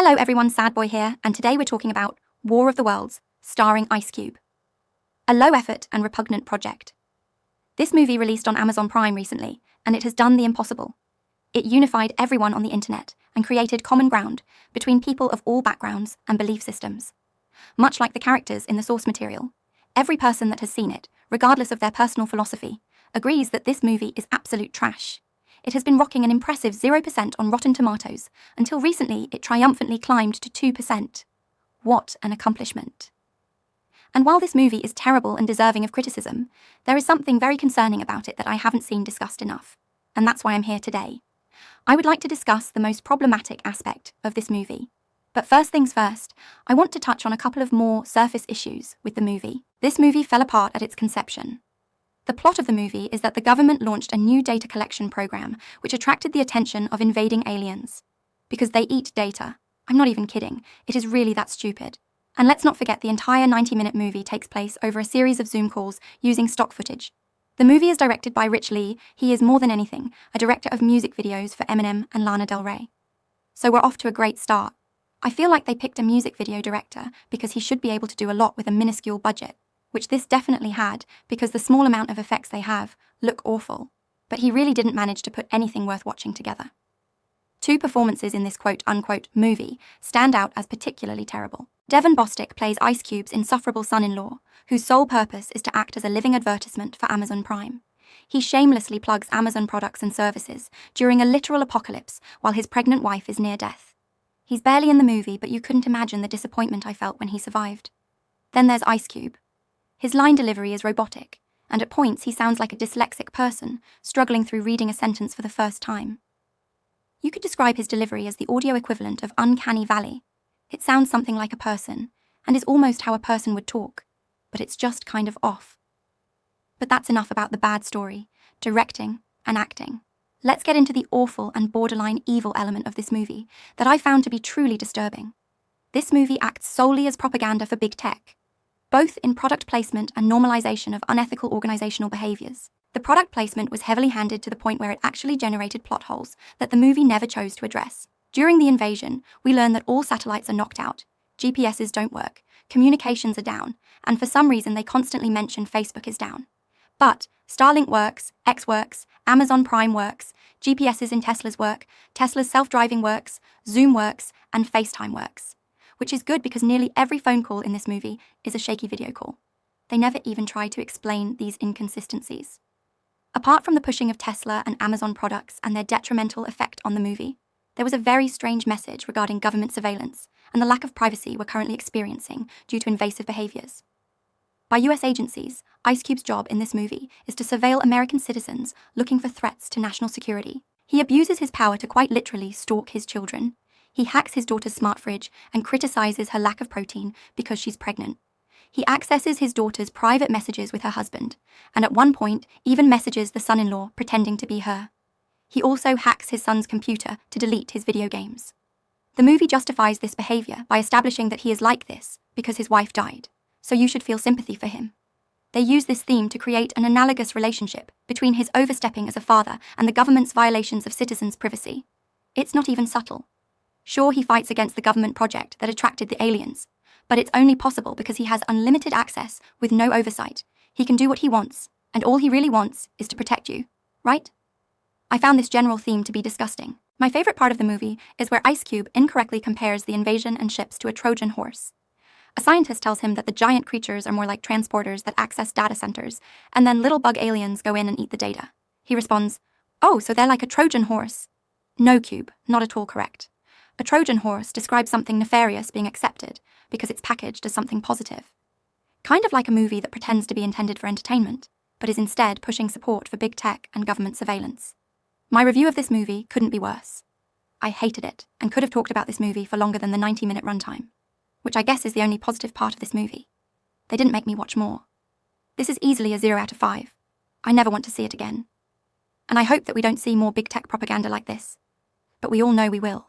Hello everyone, Sadboi here, and today we're talking about War of the Worlds, starring Ice Cube. A low-effort and repugnant project. This movie released on Amazon Prime recently, and it has done the impossible. It unified everyone on the internet and created common ground between people of all backgrounds and belief systems. Much like the characters in the source material, every person that has seen it, regardless of their personal philosophy, agrees that this movie is absolute trash. It has been rocking an impressive 0% on Rotten Tomatoes, until recently it triumphantly climbed to 2%. What an accomplishment. And while this movie is terrible and deserving of criticism, there is something very concerning about it that I haven't seen discussed enough, and that's why I'm here today. I would like to discuss the most problematic aspect of this movie. But first things first, I want to touch on a couple of more surface issues with the movie. This movie fell apart at its conception. The plot of the movie is that the government launched a new data collection program which attracted the attention of invading aliens. Because they eat data. I'm not even kidding, it is really that stupid. And let's not forget the entire 90-minute movie takes place over a series of Zoom calls using stock footage. The movie is directed by Rich Lee. He is more than anything a director of music videos for Eminem and Lana Del Rey. So we're off to a great start. I feel like they picked a music video director because he should be able to do a lot with a minuscule budget, which this definitely had because the small amount of effects they have look awful, but he really didn't manage to put anything worth watching together. Two performances in this quote-unquote movie stand out as particularly terrible. Devon Bostick plays Ice Cube's insufferable son-in-law, whose sole purpose is to act as a living advertisement for Amazon Prime. He shamelessly plugs Amazon products and services during a literal apocalypse while his pregnant wife is near death. He's barely in the movie, but you couldn't imagine the disappointment I felt when he survived. Then there's Ice Cube. His line delivery is robotic, and at points he sounds like a dyslexic person struggling through reading a sentence for the first time. You could describe his delivery as the audio equivalent of Uncanny Valley. It sounds something like a person, and is almost how a person would talk, but it's just kind of off. But that's enough about the bad story, directing, and acting. Let's get into the awful and borderline evil element of this movie that I found to be truly disturbing. This movie acts solely as propaganda for big tech, both in product placement and normalization of unethical organizational behaviors. The product placement was heavily handed to the point where it actually generated plot holes that the movie never chose to address. During the invasion, we learn that all satellites are knocked out, GPSs don't work, communications are down, and for some reason they constantly mention Facebook is down. But Starlink works, X works, Amazon Prime works, GPSs in Teslas work, Tesla's self-driving works, Zoom works, and FaceTime works. Which is good because nearly every phone call in this movie is a shaky video call. They never even try to explain these inconsistencies. Apart from the pushing of Tesla and Amazon products and their detrimental effect on the movie, there was a very strange message regarding government surveillance and the lack of privacy we're currently experiencing due to invasive behaviors. By US agencies, Ice Cube's job in this movie is to surveil American citizens looking for threats to national security. He abuses his power to quite literally stalk his children. He hacks his daughter's smart fridge and criticizes her lack of protein because she's pregnant. He accesses his daughter's private messages with her husband, and at one point even messages the son-in-law pretending to be her. He also hacks his son's computer to delete his video games. The movie justifies this behavior by establishing that he is like this because his wife died, so you should feel sympathy for him. They use this theme to create an analogous relationship between his overstepping as a father and the government's violations of citizens' privacy. It's not even subtle. Sure, he fights against the government project that attracted the aliens, but it's only possible because he has unlimited access with no oversight. He can do what he wants, and all he really wants is to protect you, right? I found this general theme to be disgusting. My favorite part of the movie is where Ice Cube incorrectly compares the invasion and ships to a Trojan horse. A scientist tells him that the giant creatures are more like transporters that access data centers, and then little bug aliens go in and eat the data. He responds, "Oh, so they're like a Trojan horse." No, Cube, not at all correct. A Trojan horse describes something nefarious being accepted because it's packaged as something positive. Kind of like a movie that pretends to be intended for entertainment, but is instead pushing support for big tech and government surveillance. My review of this movie couldn't be worse. I hated it and could have talked about this movie for longer than the 90-minute runtime, which I guess is the only positive part of this movie. They didn't make me watch more. This is easily a 0 out of 5. I never want to see it again. And I hope that we don't see more big tech propaganda like this. But we all know we will.